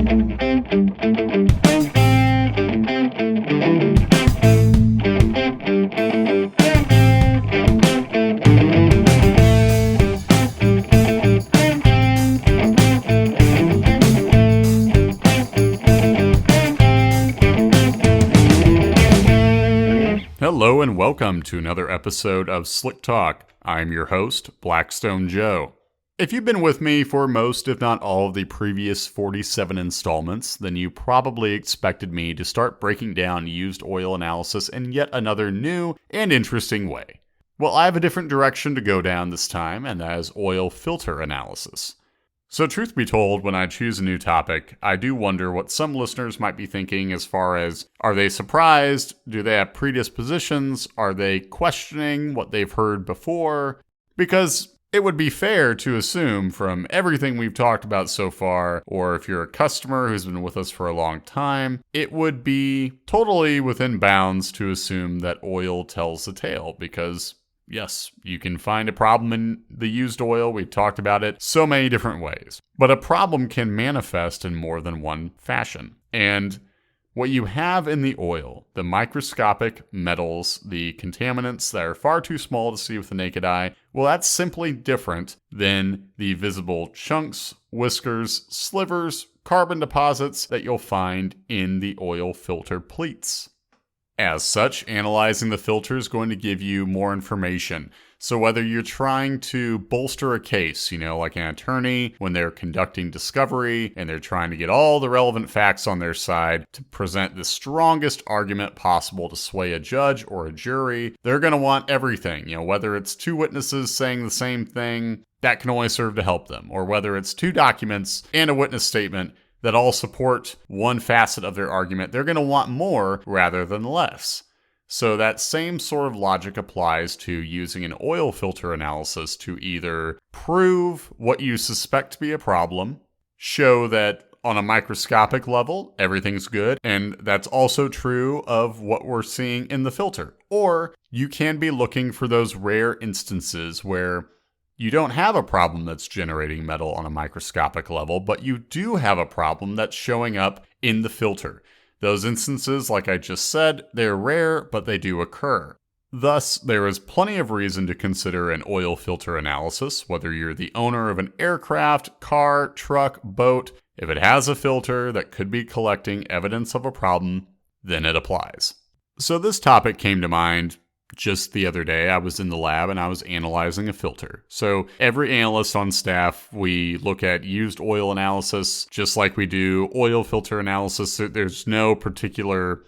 Hello and welcome to another episode of Slick Talk. I'm your host, Blackstone Joe. If you've been with me for most, if not all, of the previous 47 installments, then you probably expected me to start breaking down used oil analysis in yet another new and interesting way. Well, I have a different direction to go down this time, and that is oil filter analysis. So truth be told, when I choose a new topic, I do wonder what some listeners might be thinking as far as, are they surprised? Do they have predispositions? Are they questioning what they've heard before? Because it would be fair to assume from everything we've talked about so far, or if you're a customer who's been with us for a long time, it would be totally within bounds to assume that oil tells the tale, because yes, you can find a problem in the used oil. We've talked about it so many different ways. But a problem can manifest in more than one fashion. And what you have in the oil, the microscopic metals, the contaminants that are far too small to see with the naked eye, well, that's simply different than the visible chunks, whiskers, slivers, carbon deposits that you'll find in the oil filter pleats. As such, analyzing the filter is going to give you more information. So whether you're trying to bolster a case, like an attorney when they're conducting discovery and they're trying to get all the relevant facts on their side to present the strongest argument possible to sway a judge or a jury, they're going to want everything. Whether it's two witnesses saying the same thing, that can only serve to help them. Or whether it's two documents and a witness statement that all support one facet of their argument, they're going to want more rather than less. So that same sort of logic applies to using an oil filter analysis to either prove what you suspect to be a problem, show that on a microscopic level, everything's good, and that's also true of what we're seeing in the filter. Or you can be looking for those rare instances where you don't have a problem that's generating metal on a microscopic level, but you do have a problem that's showing up in the filter. Those instances, like I just said, they're rare, but they do occur. Thus, there is plenty of reason to consider an oil filter analysis, whether you're the owner of an aircraft, car, truck, boat. If it has a filter that could be collecting evidence of a problem, then it applies. So this topic came to mind just the other day. I was in the lab and I was analyzing a filter. So every analyst on staff, we look at used oil analysis just like we do oil filter analysis. There's no particular,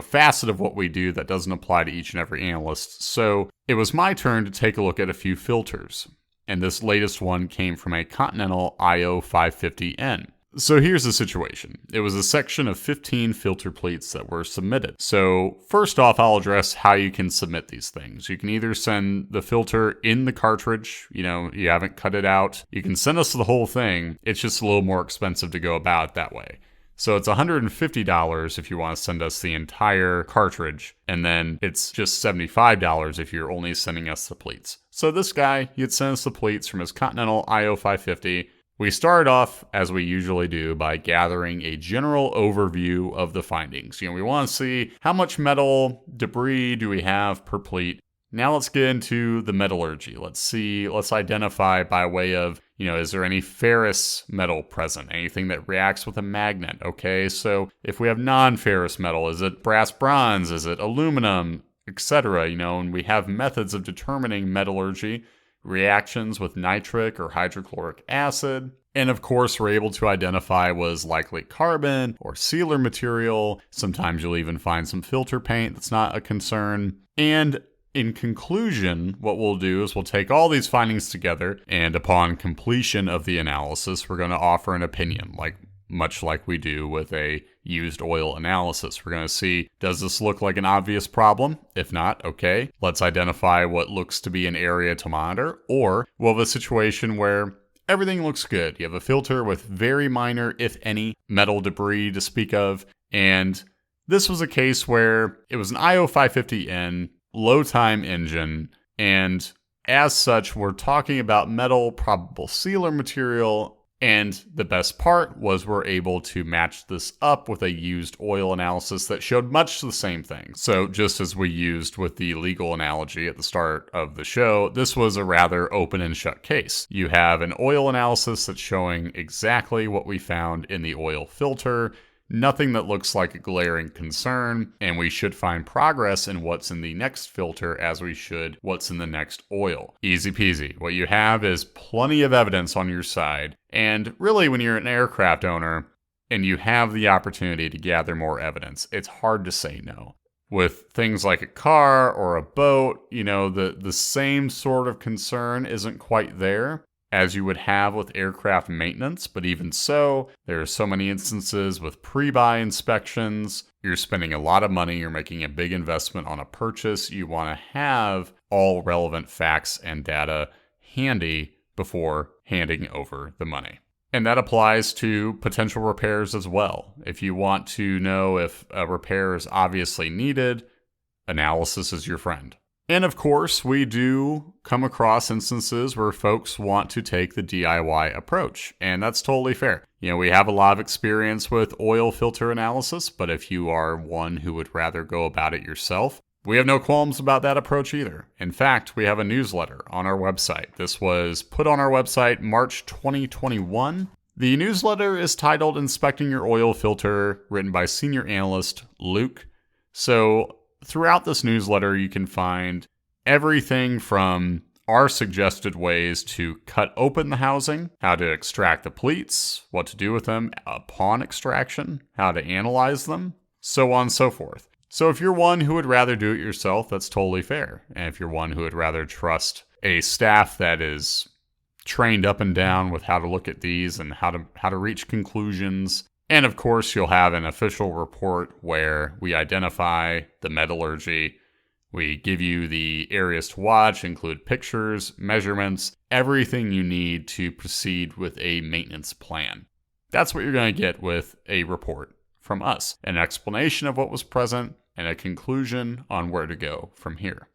facet of what we do that doesn't apply to each and every analyst. So it was my turn to take a look at a few filters. And this latest one came from a Continental IO 550N. So here's the situation. It was a section of 15 filter pleats that were submitted. So first off, I'll address how you can submit these things. You can either send the filter in the cartridge, you haven't cut it out. You can send us the whole thing. It's just a little more expensive to go about it that way. So it's $150 if you want to send us the entire cartridge, and then it's just $75 if you're only sending us the pleats. So this guy, he'd send us the pleats from his Continental IO 550. We started off, as we usually do, by gathering a general overview of the findings. We want to see how much metal debris do we have per pleat. Now let's get into the metallurgy. Let's identify by way of, is there any ferrous metal present? Anything that reacts with a magnet? Okay, so if we have non-ferrous metal, is it brass bronze? Is it aluminum? Etc. And we have methods of determining metallurgy. Reactions with nitric or hydrochloric acid. And of course, we're able to identify was likely carbon or sealer material. Sometimes you'll even find some filter paint. That's not a concern. And in conclusion, what we'll do is we'll take all these findings together, and upon completion of the analysis, we're going to offer an opinion, much like we do with a used oil analysis. We're going to see, does this look like an obvious problem? If not, okay, let's identify what looks to be an area to monitor. Or we'll have a situation where everything looks good. You have a filter with very minor, if any, metal debris to speak of. And this was a case where it was an IO 550N, low time engine, and as such, we're talking about metal, probable sealer material, And the best part was we're able to match this up with a used oil analysis that showed much the same thing. So just as we used with the legal analogy at the start of the show, this was a rather open and shut case. You have an oil analysis that's showing exactly what we found in the oil filter, nothing that looks like a glaring concern, and we should find progress in what's in the next filter as we should what's in the next oil. Easy peasy. What you have is plenty of evidence on your side, and really when you're an aircraft owner and you have the opportunity to gather more evidence, it's hard to say no. With things like a car or a boat, the same sort of concern isn't quite there as you would have with aircraft maintenance, but even so, there are so many instances with pre-buy inspections. You're spending a lot of money, you're making a big investment on a purchase. You want to have all relevant facts and data handy before handing over the money. And that applies to potential repairs as well. If you want to know if a repair is obviously needed, analysis is your friend. And of course, we do come across instances where folks want to take the DIY approach, and that's totally fair. We have a lot of experience with oil filter analysis, but if you are one who would rather go about it yourself, we have no qualms about that approach either. In fact, we have a newsletter on our website. This was put on our website March 2021. The newsletter is titled Inspecting Your Oil Filter, written by senior analyst Luke. So throughout this newsletter, you can find everything from our suggested ways to cut open the housing, how to extract the pleats, what to do with them upon extraction, how to analyze them, so on and so forth. So if you're one who would rather do it yourself, that's totally fair. And if you're one who would rather trust a staff that is trained up and down with how to look at these and how to reach conclusions. And of course, you'll have an official report where we identify the metallurgy. We give you the areas to watch, include pictures, measurements, everything you need to proceed with a maintenance plan. That's what you're going to get with a report from us. An explanation of what was present and a conclusion on where to go from here.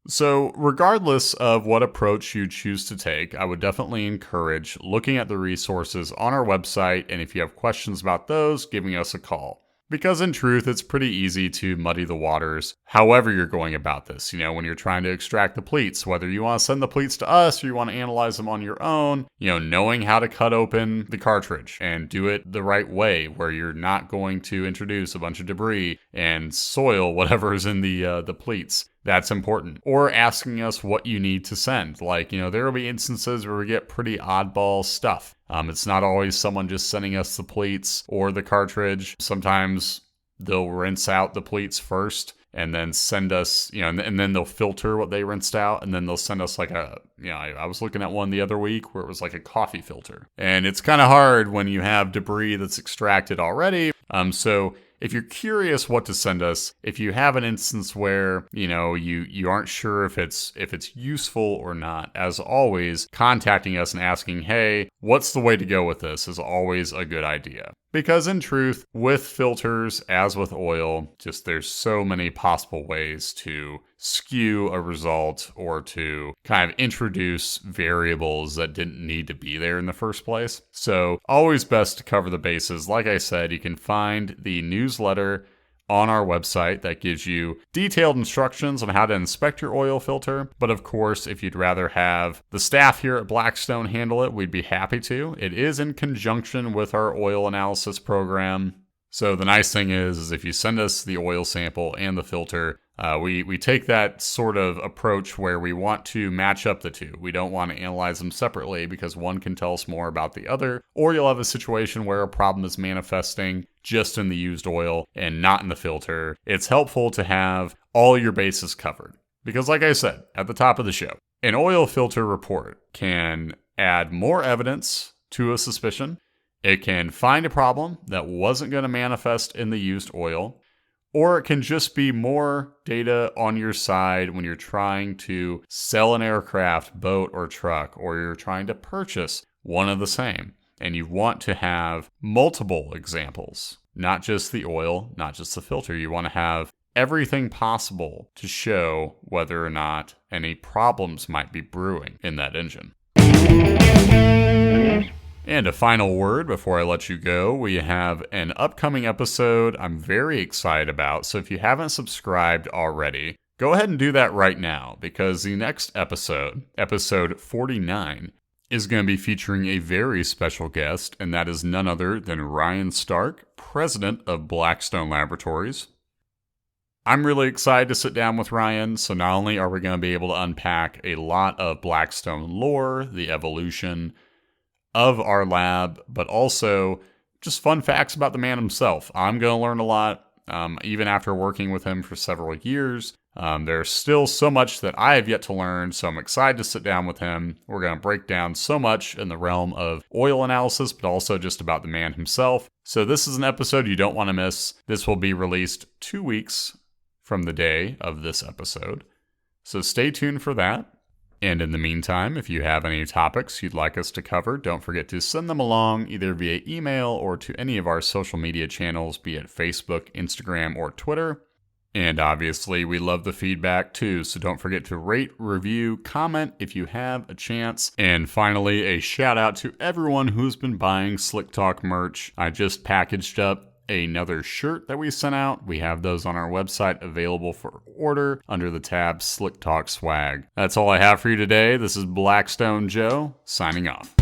So regardless of what approach you choose to take, I would definitely encourage looking at the resources on our website, and if you have questions about those, giving us a call. Because in truth, it's pretty easy to muddy the waters however you're going about this. When you're trying to extract the pleats, whether you want to send the pleats to us or you want to analyze them on your own, knowing how to cut open the cartridge and do it the right way where you're not going to introduce a bunch of debris and soil whatever is in the pleats. That's important. Or asking us what you need to send. There will be instances where we get pretty oddball stuff. It's not always someone just sending us the pleats or the cartridge. Sometimes they'll rinse out the pleats first and then send us, and then they'll filter what they rinsed out, and then they'll send us I was looking at one the other week where it was like a coffee filter. And it's kind of hard when you have debris that's extracted already. So if you're curious what to send us, if you have an instance where, you aren't sure if it's useful or not, as always, contacting us and asking, hey, what's the way to go with this is always a good idea. Because in truth, with filters, as with oil, there's so many possible ways to skew a result or to kind of introduce variables that didn't need to be there in the first place. So always best to cover the bases. Like I said, you can find the newsletter on our website that gives you detailed instructions on how to inspect your oil filter. But of course, if you'd rather have the staff here at Blackstone handle it, we'd be happy to. It is in conjunction with our oil analysis program. So the nice thing is if you send us the oil sample and the filter, we take that sort of approach where we want to match up the two. We don't want to analyze them separately because one can tell us more about the other, or you'll have a situation where a problem is manifesting just in the used oil and not in the filter. It's helpful to have all your bases covered because, like I said at the top of the show, an oil filter report can add more evidence to a suspicion. It can find a problem that wasn't going to manifest in the used oil, or it can just be more data on your side when you're trying to sell an aircraft, boat, or truck, or you're trying to purchase one of the same. And you want to have multiple examples, not just the oil, not just the filter. You want to have everything possible to show whether or not any problems might be brewing in that engine. And a final word before I let you go, we have an upcoming episode I'm very excited about. So if you haven't subscribed already, go ahead and do that right now, because the next episode, episode 49, is going to be featuring a very special guest, and that is none other than Ryan Stark, president of Blackstone Laboratories. I'm really excited to sit down with Ryan, so not only are we going to be able to unpack a lot of Blackstone lore, the evolution of our lab, but also just fun facts about the man himself. I'm going to learn a lot, even after working with him for several years. There's still so much that I have yet to learn, so I'm excited to sit down with him. We're going to break down so much in the realm of oil analysis, but also just about the man himself. So this is an episode you don't want to miss. This will be released 2 weeks from the day of this episode, so stay tuned for that. And in the meantime, if you have any topics you'd like us to cover, don't forget to send them along either via email or to any of our social media channels, be it Facebook, Instagram, or Twitter. And obviously, we love the feedback too, so don't forget to rate, review, comment if you have a chance. And finally, a shout out to everyone who's been buying Slick Talk merch. I just packaged up another shirt that we sent out. We have those on our website available for order under the tab Slick Talk Swag. That's all I have for you today. This is Blackstone Joe signing off.